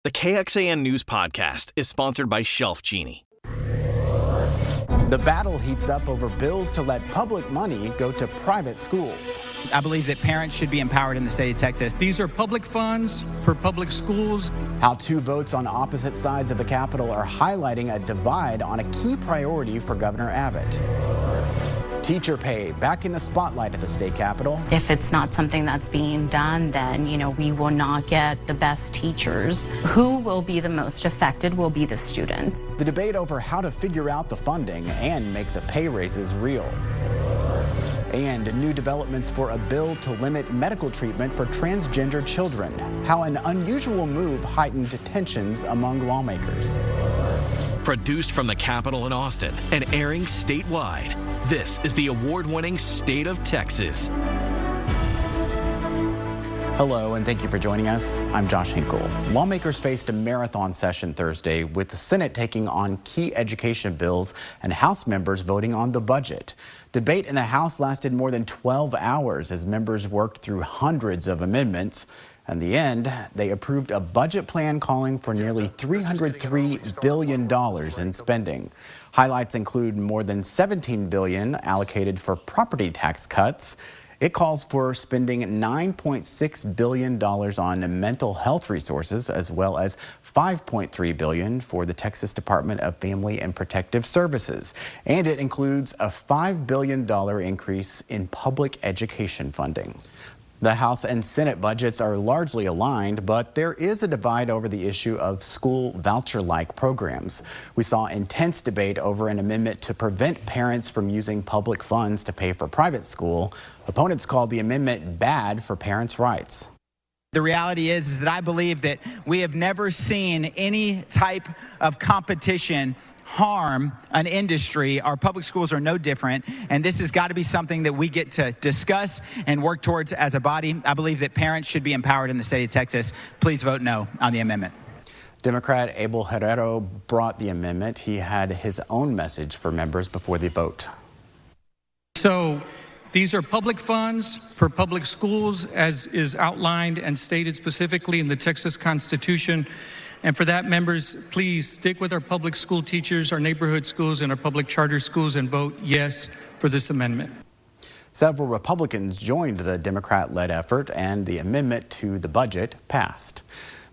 The KXAN News Podcast is sponsored by Shelf Genie. The battle heats up over bills to let public money go to private schools. I believe that parents should be empowered in the state of Texas. These are public funds for public schools. How two votes on opposite sides of the Capitol are highlighting a divide on a key priority for Governor Abbott. Teacher pay back in the spotlight at the state capitol. If it's not something that's being done, then, we will not get the best teachers. Who will be the most affected will be the students. The debate over how to figure out the funding and make the pay raises real. And new developments for a bill to limit medical treatment for transgender children. How an unusual move heightened tensions among lawmakers. Produced from the Capitol in Austin and airing statewide, this is the award-winning State of Texas. Hello, and thank you for joining us. I'm Josh Hinkle. Lawmakers faced a marathon session Thursday with the Senate taking on key education bills and House members voting on the budget. Debate in the House lasted more than 12 hours as members worked through hundreds of amendments. In the end, they approved a budget plan calling for nearly $303 billion in spending. Highlights include more than $17 billion allocated for property tax cuts. It calls for spending $9.6 billion on mental health resources, as well as $5.3 billion for the Texas Department of Family and Protective Services. And it includes a $5 billion increase in public education funding. The House and Senate budgets are largely aligned, but there is a divide over the issue of school voucher-like programs. We saw intense debate over an amendment to prevent parents from using public funds to pay for private school. Opponents called the amendment bad for parents' rights. The reality is that I believe that we have never seen any type of competition harm an industry. Our public schools are no different, and this has got to be something that we get to discuss and work towards as a body. I believe that parents should be empowered in the state of Texas. Please vote no on the amendment. Democrat Abel Herrero brought the amendment. He had his own message for members before the vote. So these are public funds for public schools, as is outlined and stated specifically in the Texas Constitution. And for that, members, please stick with our public school teachers, our neighborhood schools, and our public charter schools and vote yes for this amendment. Several Republicans joined the Democrat-led effort, and the amendment to the budget passed.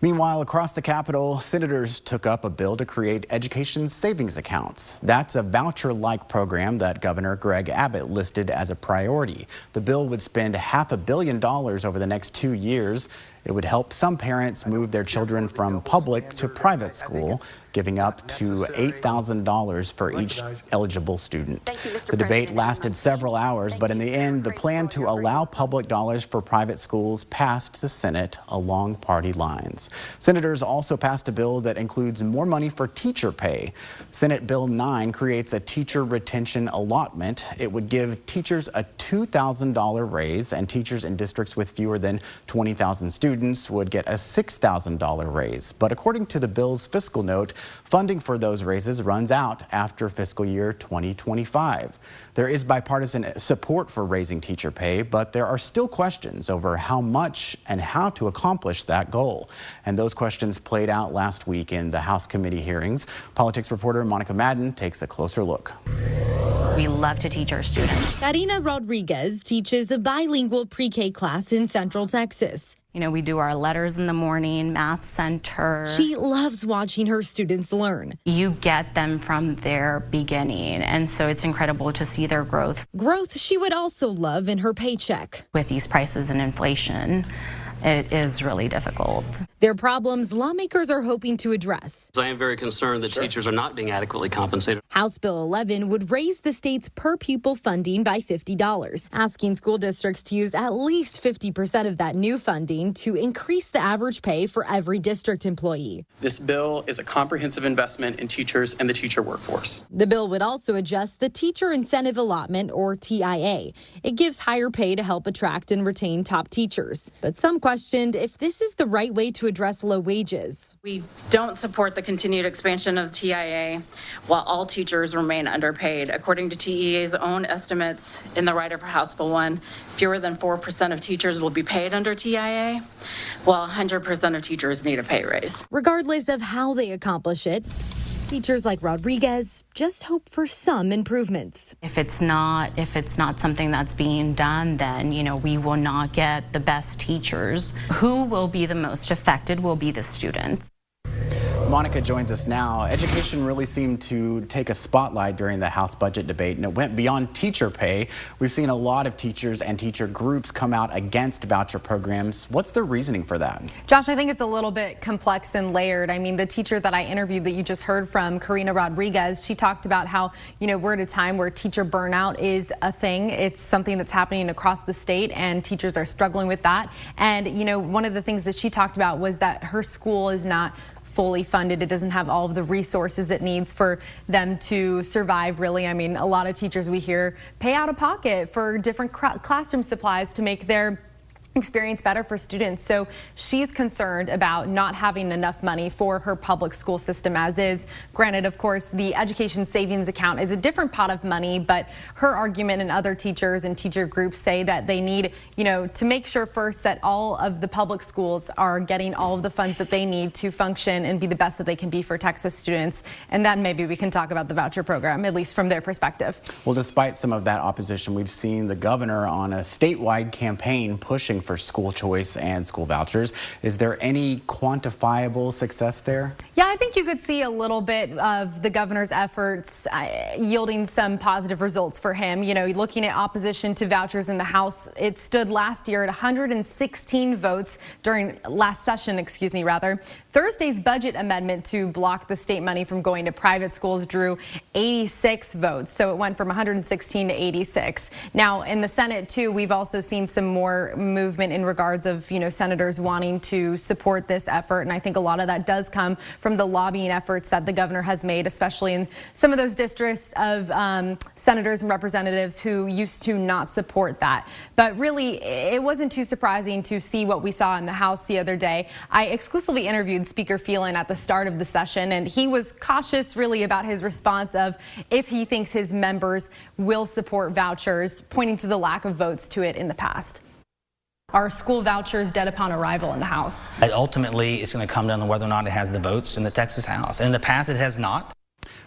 Meanwhile, across the Capitol, senators took up a bill to create education savings accounts. That's a voucher-like program that Governor Greg Abbott listed as a priority. The bill would spend $500 million over the next 2 years. It would help some parents move their children from public to private school, giving up to $8,000 for each eligible student. The debate lasted several hours, but in the end, the plan to allow public dollars for private schools passed the Senate along party lines. Senators also passed a bill that includes more money for teacher pay. Senate Bill 9 creates a teacher retention allotment. It would give teachers a $2,000 raise, and teachers in districts with fewer than 20,000 students would get a $6,000 raise. But according to the bill's fiscal note, funding for those raises runs out after fiscal year 2025. There is bipartisan support for raising teacher pay, but there are still questions over how much and how to accomplish that goal. And those questions played out last week in the House committee hearings. Politics reporter Monica Madden takes a closer look. We love to teach our students. Karina Rodriguez teaches a bilingual pre-K class in Central Texas. We do our letters in the morning, math center. She loves watching her students learn. You get them from their beginning, and so it's incredible to see their growth. Growth she would also love in her paycheck. With these prices and inflation, it is really difficult. Their problems lawmakers are hoping to address. I am very concerned that teachers are not being adequately compensated. House Bill 11 would raise the state's per pupil funding by $50, asking school districts to use at least 50% of that new funding to increase the average pay for every district employee. This bill is a comprehensive investment in teachers and the teacher workforce. The bill would also adjust the Teacher Incentive Allotment, or TIA. It gives higher pay to help attract and retain top teachers. But some questioned if this is the right way to address low wages. We don't support the continued expansion of the TIA while all teachers remain underpaid. According to TEA's own estimates in the Rider for House Bill 1, fewer than 4% of teachers will be paid under TIA, while 100% of teachers need a pay raise. Regardless of how they accomplish it, teachers like Rodriguez just hope for some improvements. If it's not something that's being done, then, we will not get the best teachers. Who will be the most affected will be the students. Monica joins us now. Education really seemed to take a spotlight during the House budget debate, and it went beyond teacher pay. We've seen a lot of teachers and teacher groups come out against voucher programs. What's the reasoning for that? Josh, I think it's a little bit complex and layered. I mean, the teacher that I interviewed that you just heard from, Karina Rodriguez, she talked about how, we're at a time where teacher burnout is a thing. It's something that's happening across the state, and teachers are struggling with that. And, one of the things that she talked about was that her school is not fully funded. It doesn't have all of the resources it needs for them to survive, really. I mean, a lot of teachers we hear pay out of pocket for different classroom supplies to make their experience better for students. So she's concerned about not having enough money for her public school system as is. Granted, of course, the education savings account is a different pot of money, but her argument and other teachers and teacher groups say that they need, to make sure first that all of the public schools are getting all of the funds that they need to function and be the best that they can be for Texas students. And then maybe we can talk about the voucher program, at least from their perspective. Well, despite some of that opposition, we've seen the governor on a statewide campaign pushing for school choice and school vouchers. Is there any quantifiable success there? Yeah, I think you could see a little bit of the governor's efforts yielding some positive results for him. Looking at opposition to vouchers in the House, it stood last year at 116 votes during last session, Thursday's budget amendment to block the state money from going to private schools drew 86 votes. So it went from 116 to 86. Now in the Senate too, we've also seen some more movement in regards of, senators wanting to support this effort. And I think a lot of that does come from the lobbying efforts that the governor has made, especially in some of those districts of senators and representatives who used to not support that. But really, it wasn't too surprising to see what we saw in the House the other day. I exclusively interviewed Speaker Phelan at the start of the session, and he was cautious really about his response of if he thinks his members will support vouchers, pointing to the lack of votes to it in the past. Are school vouchers dead upon arrival in the House? Ultimately, it's going to come down to whether or not it has the votes in the Texas House. And in the past, it has not.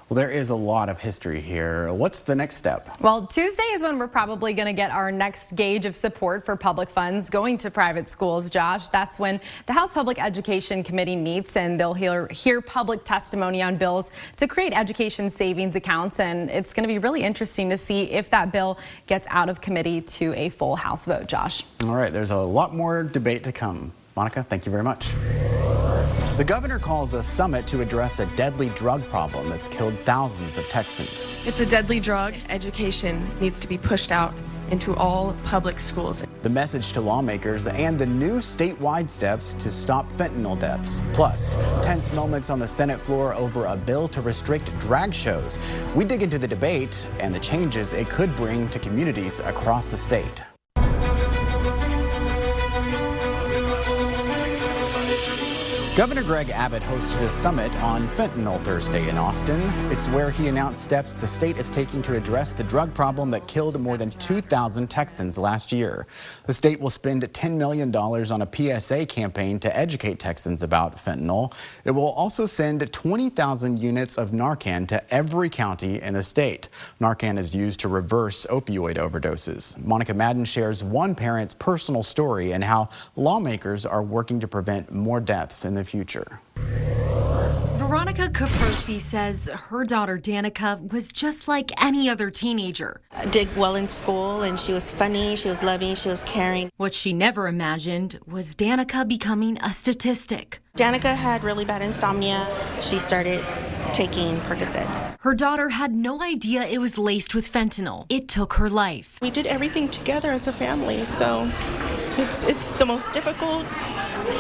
Well, there is a lot of history here. What's the next step? Well, Tuesday is when we're probably going to get our next gauge of support for public funds going to private schools, Josh. That's when the House Public Education Committee meets, and they'll hear public testimony on bills to create education savings accounts. And it's going to be really interesting to see if that bill gets out of committee to a full House vote, Josh. All right, there's a lot more debate to come. Monica, thank you very much. The governor calls a summit to address a deadly drug problem that's killed thousands of Texans. It's a deadly drug. Education needs to be pushed out into all public schools. The message to lawmakers and the new statewide steps to stop fentanyl deaths. Plus, tense moments on the Senate floor over a bill to restrict drag shows. We dig into the debate and the changes it could bring to communities across the state. Governor Greg Abbott hosted a summit on fentanyl Thursday in Austin. It's where he announced steps the state is taking to address the drug problem that killed more than 2,000 Texans last year. The state will spend $10 million on a PSA campaign to educate Texans about fentanyl. It will also send 20,000 units of Narcan to every county in the state. Narcan is used to reverse opioid overdoses. Monica Madden shares one parent's personal story and how lawmakers are working to prevent more deaths in the future. Veronica Caprosi says her daughter Danica was just like any other teenager. Did well in school, and she was funny, she was loving, she was caring. What she never imagined was Danica becoming a statistic. Danica had really bad insomnia. She started taking Percocets. Her daughter had no idea it was laced with fentanyl. It took her life. We did everything together as a family, so it's the most difficult,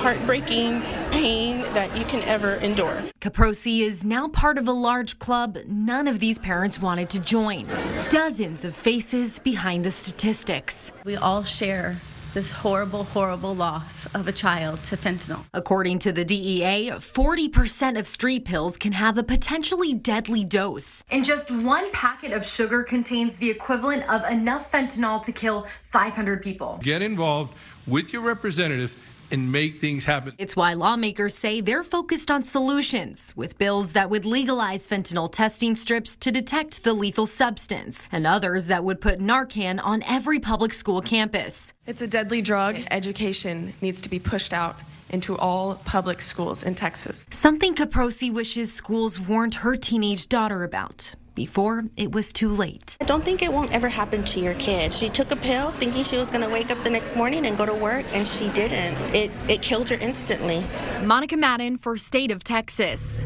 heartbreaking pain that you can ever endure. Caprosi is now part of a large club none of these parents wanted to join. Dozens of faces behind the statistics. We all share this horrible, horrible loss of a child to fentanyl. According to the DEA, 40% of street pills can have a potentially deadly dose. And just one packet of sugar contains the equivalent of enough fentanyl to kill 500 people. Get involved with your representatives and make things happen. It's why lawmakers say they're focused on solutions, with bills that would legalize fentanyl testing strips to detect the lethal substance, and others that would put Narcan on every public school campus. It's a deadly drug. Education needs to be pushed out into all public schools in Texas. Something Caprosi wishes schools warned her teenage daughter about before it was too late. I don't think it won't ever happen to your kid. She took a pill thinking she was going to wake up the next morning and go to work, and she didn't. It killed her instantly. Monica Madden for State of Texas.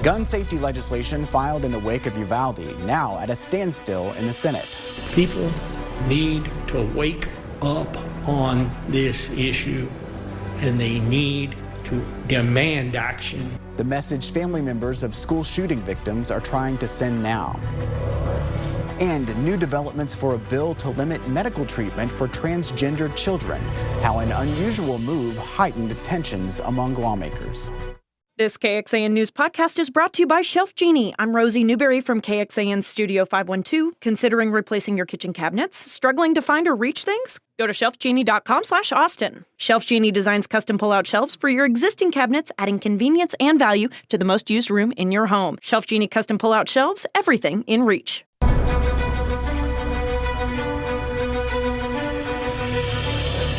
Gun safety legislation filed in the wake of Uvalde now at a standstill in the Senate. People need to wake up on this issue, and they need to demand action. The message family members of school shooting victims are trying to send now. And new developments for a bill to limit medical treatment for transgender children. How an unusual move heightened tensions among lawmakers. This KXAN News podcast is brought to you by Shelf Genie. I'm Rosie Newberry from KXAN Studio 512. Considering replacing your kitchen cabinets? Struggling to find or reach things? Go to shelfgenie.com/Austin. Shelf Genie designs custom pull-out shelves for your existing cabinets, adding convenience and value to the most used room in your home. Shelf Genie custom pull-out shelves, everything in reach.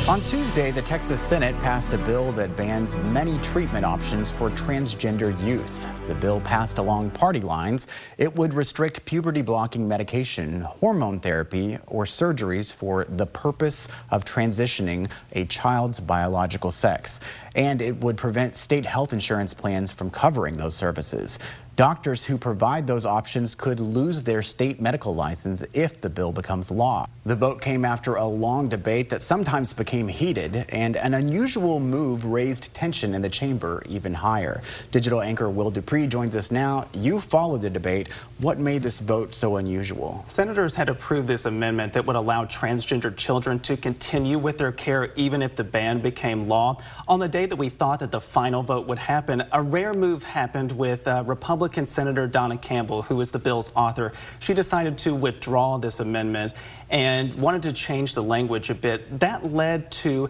On Tuesday, the Texas Senate passed a bill that bans many treatment options for transgender youth. The bill passed along party lines. It would restrict puberty-blocking medication, hormone therapy, or surgeries for the purpose of transitioning a child's biological sex. And it would prevent state health insurance plans from covering those services. Doctors who provide those options could lose their state medical license if the bill becomes law. The vote came after a long debate that sometimes became heated, and an unusual move raised tension in the chamber even higher. Digital anchor Will Dupree joins us now. You followed the debate. What made this vote so unusual? Senators had approved this amendment that would allow transgender children to continue with their care even if the ban became law. On the day that we thought that the final vote would happen, a rare move happened with Republican Senator Donna Campbell, who is the bill's author. She decided to withdraw this amendment and wanted to change the language a bit. That led to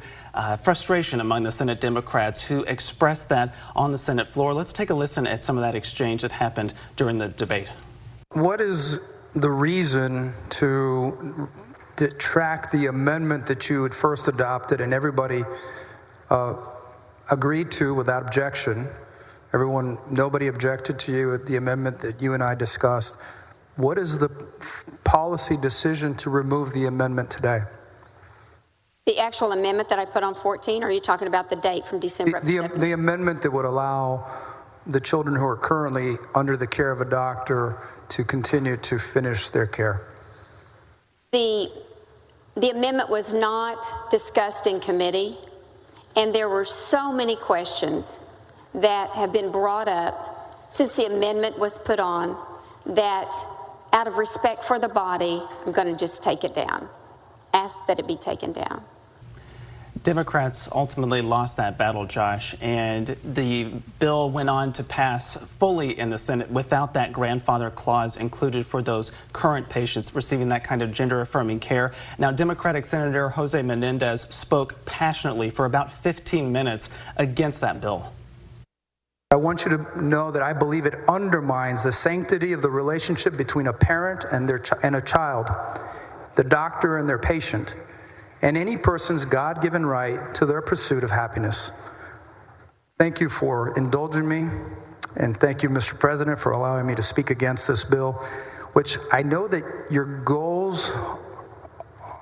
frustration among the Senate Democrats who expressed that on the Senate floor. Let's take a listen at some of that exchange that happened during the debate. What is the reason to track the amendment that you had first adopted and everybody agreed to without objection? Nobody objected to you at the amendment that you and I discussed. What is the policy decision to remove the amendment today? The actual amendment that I put on 14, or are you talking about the date from December? The amendment that would allow the children who are currently under the care of a doctor to continue to finish their care. The amendment was not discussed in committee, and there were so many questions that have been brought up since the amendment was put on that out of respect for the body, I'm going to just take it down, ask that it be taken down. Democrats ultimately lost that battle, Josh, and the bill went on to pass fully in the Senate without that grandfather clause included for those current patients receiving that kind of gender-affirming care. Now, Democratic Senator Jose Menendez spoke passionately for about 15 minutes against that bill. I want you to know that I believe it undermines the sanctity of the relationship between a parent and a child, the doctor and their patient, and any person's God-given right to their pursuit of happiness. Thank you for indulging me, and thank you, Mr. President, for allowing me to speak against this bill, which I know that your goals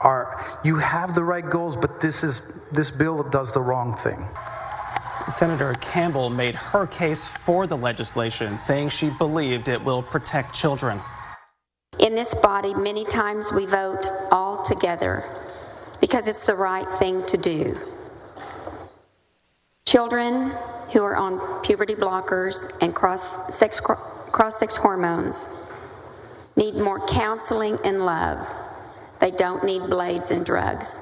are, you have the right goals, but this bill does the wrong thing. Senator Campbell made her case for the legislation, saying she believed it will protect children. In this body, many times we vote all together because it's the right thing to do. Children who are on puberty blockers and cross-sex hormones need more counseling and love. They don't need blades and drugs.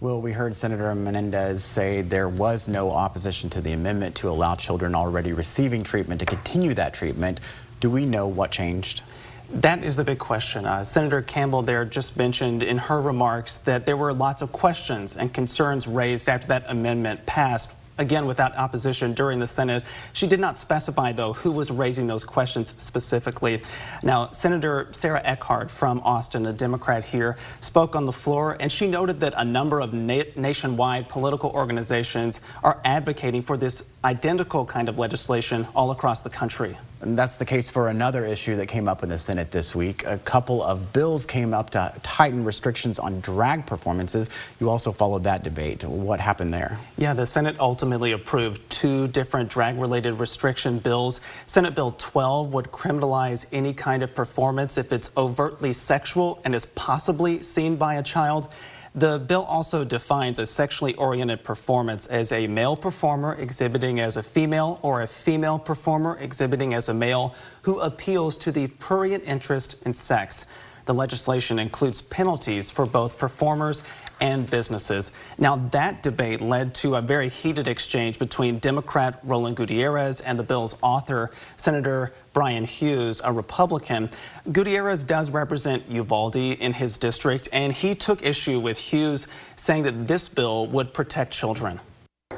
Well, we heard Senator Menendez say there was no opposition to the amendment to allow children already receiving treatment to continue that treatment. Do we know what changed? That is the big question. Senator Campbell there just mentioned in her remarks that there were lots of questions and concerns raised after that amendment passed, again without opposition during the Senate. She did not specify, though, who was raising those questions specifically. Now, Senator Sarah Eckhart from Austin, a Democrat here, spoke on the floor, and she noted that a number of nationwide political organizations are advocating for this identical kind of legislation all across the country. And that's the case for another issue that came up in the Senate this week. A couple of bills came up to tighten restrictions on drag performances. You also followed that debate. What happened there? Yeah, the Senate ultimately approved 2 different drag-related restriction bills. Senate Bill 12 would criminalize any kind of performance if it's overtly sexual and is possibly seen by a child. The bill also defines a sexually oriented performance as a male performer exhibiting as a female or a female performer exhibiting as a male who appeals to the prurient interest in sex. The legislation includes penalties for both performers and businesses. Now, that debate led to a very heated exchange between Democrat Roland Gutierrez and the bill's author, Senator Brian Hughes, a Republican. Gutierrez does represent Uvalde in his district, and he took issue with Hughes, saying that this bill would protect children.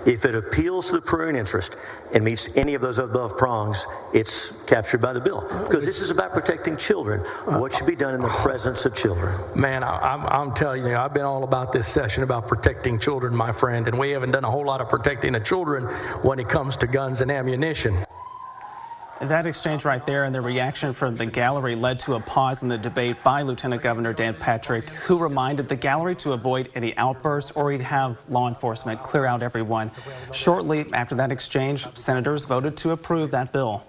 If it appeals to the prurient interest and meets any of those above prongs, it's captured by the bill. Because this is about protecting children. What should be done in the presence of children? Man, I'm telling you, I've been all about this session about protecting children, my friend, and we haven't done a whole lot of protecting the children when it comes to guns and ammunition. That exchange right there and the reaction from the gallery led to a pause in the debate by Lieutenant Governor Dan Patrick, who reminded the gallery to avoid any outbursts or he'd have law enforcement clear out everyone. Shortly after that exchange, senators voted to approve that bill.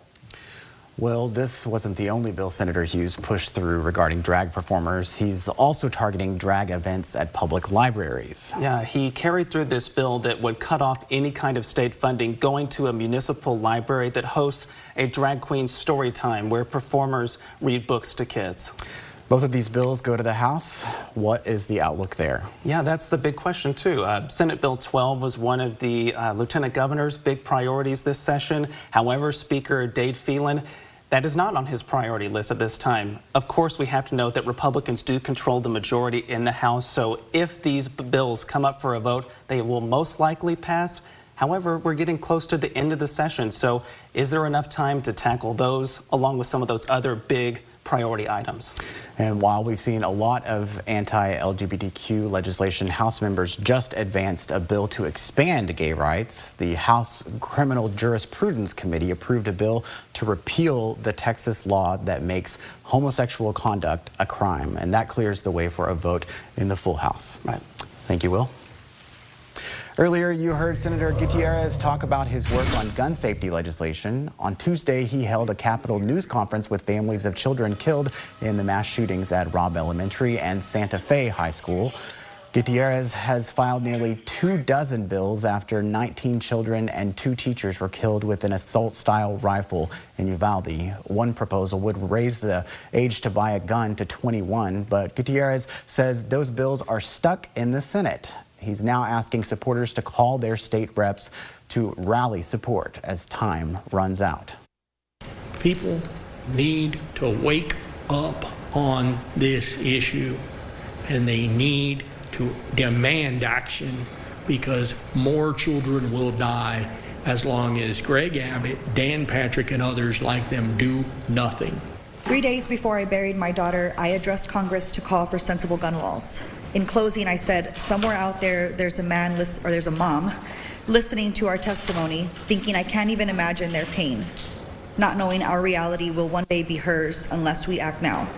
Well, this wasn't the only bill Senator Hughes pushed through regarding drag performers. He's also targeting drag events at public libraries. Yeah, he carried through this bill that would cut off any kind of state funding going to a municipal library that hosts a drag queen story time where performers read books to kids. Both of these bills go to the House. What is the outlook there? Yeah, that's the big question, too. Senate Bill 12 was one of the Lieutenant Governor's big priorities this session. However, Speaker Dade Phelan, that is not on his priority list at this time. Of course, we have to note that Republicans do control the majority in the House, so if these bills come up for a vote, they will most likely pass. However, we're getting close to the end of the session, so is there enough time to tackle those along with some of those other big priority items? And while we've seen a lot of anti-LGBTQ legislation, House members just advanced a bill to expand gay rights. The House Criminal Jurisprudence Committee approved a bill to repeal the Texas law that makes homosexual conduct a crime, and that clears the way for a vote in the full House. Right. Thank you, Will. Earlier, you heard Senator Gutierrez talk about his work on gun safety legislation. On Tuesday, he held a Capitol News conference with families of children killed in the mass shootings at Robb Elementary and Santa Fe High School. Gutierrez has filed nearly 24 bills after 19 children and 2 teachers were killed with an assault-style rifle in Uvalde. One proposal would raise the age to buy a gun to 21, but Gutierrez says those bills are stuck in the Senate. He's now asking supporters to call their state reps to rally support as time runs out. People need to wake up on this issue, and they need to demand action because more children will die as long as Greg Abbott, Dan Patrick, and others like them do nothing. 3 days before I buried my daughter, I addressed Congress to call for sensible gun laws. In closing, I said, somewhere out there, there's a man or there's a mom listening to our testimony, thinking I can't even imagine their pain, not knowing our reality will one day be hers unless we act now.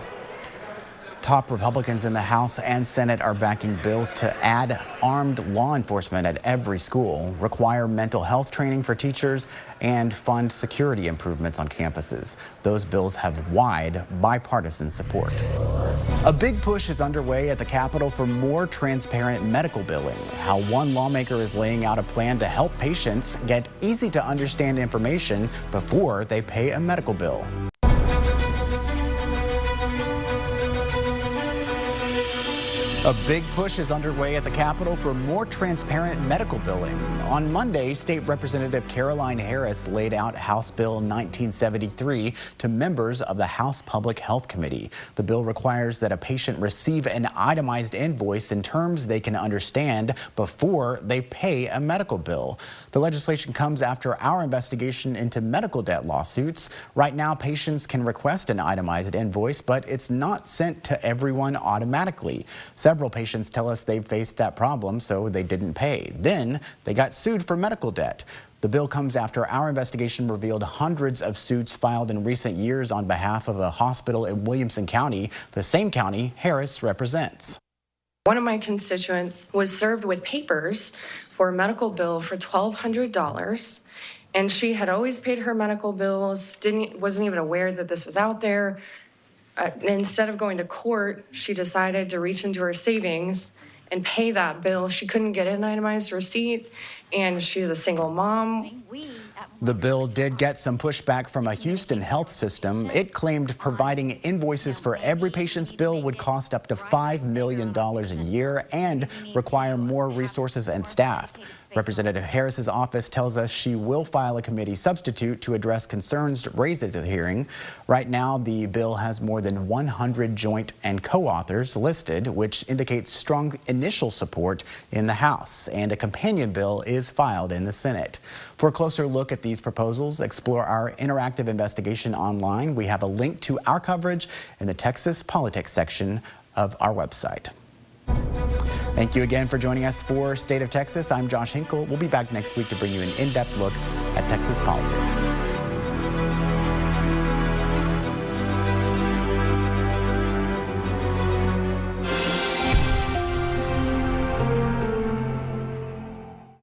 Top Republicans in the House and Senate are backing bills to add armed law enforcement at every school, require mental health training for teachers, and fund security improvements on campuses. Those bills have wide bipartisan support. A big push is underway at the Capitol for more transparent medical billing. How one lawmaker is laying out a plan to help patients get easy to understand information before they pay a medical bill. A big push is underway at the Capitol for more transparent medical billing. On Monday, State Representative Caroline Harris laid out House Bill 1973 to members of the House Public Health Committee. The bill requires that a patient receive an itemized invoice in terms they can understand before they pay a medical bill. The legislation comes after our investigation into medical debt lawsuits. Right now, patients can request an itemized invoice, but it's not sent to everyone automatically. Several patients tell us they faced that problem, so they didn't pay. Then they got sued for medical debt. The bill comes after our investigation revealed hundreds of suits filed in recent years on behalf of a hospital in Williamson County, the same county Harris represents. One of my constituents was served with papers for a medical bill for $1,200, and she had always paid her medical bills, wasn't even aware that this was out there. Instead of going to court, she decided to reach into her savings and pay that bill. She couldn't get an itemized receipt, and she's a single mom. The bill did get some pushback from a Houston health system. It claimed providing invoices for every patient's bill would cost up to $5 million a year and require more resources and staff. Representative Harris's office tells us she will file a committee substitute to address concerns raised at the hearing. Right now, the bill has more than 100 joint and co-authors listed, which indicates strong initial support in the House, and a companion bill is filed in the Senate. For a closer look at these proposals, explore our interactive investigation online. We have a link to our coverage in the Texas Politics section of our website. Thank you again for joining us for State of Texas. I'm Josh Hinkle. We'll be back next week to bring you an in-depth look at Texas politics.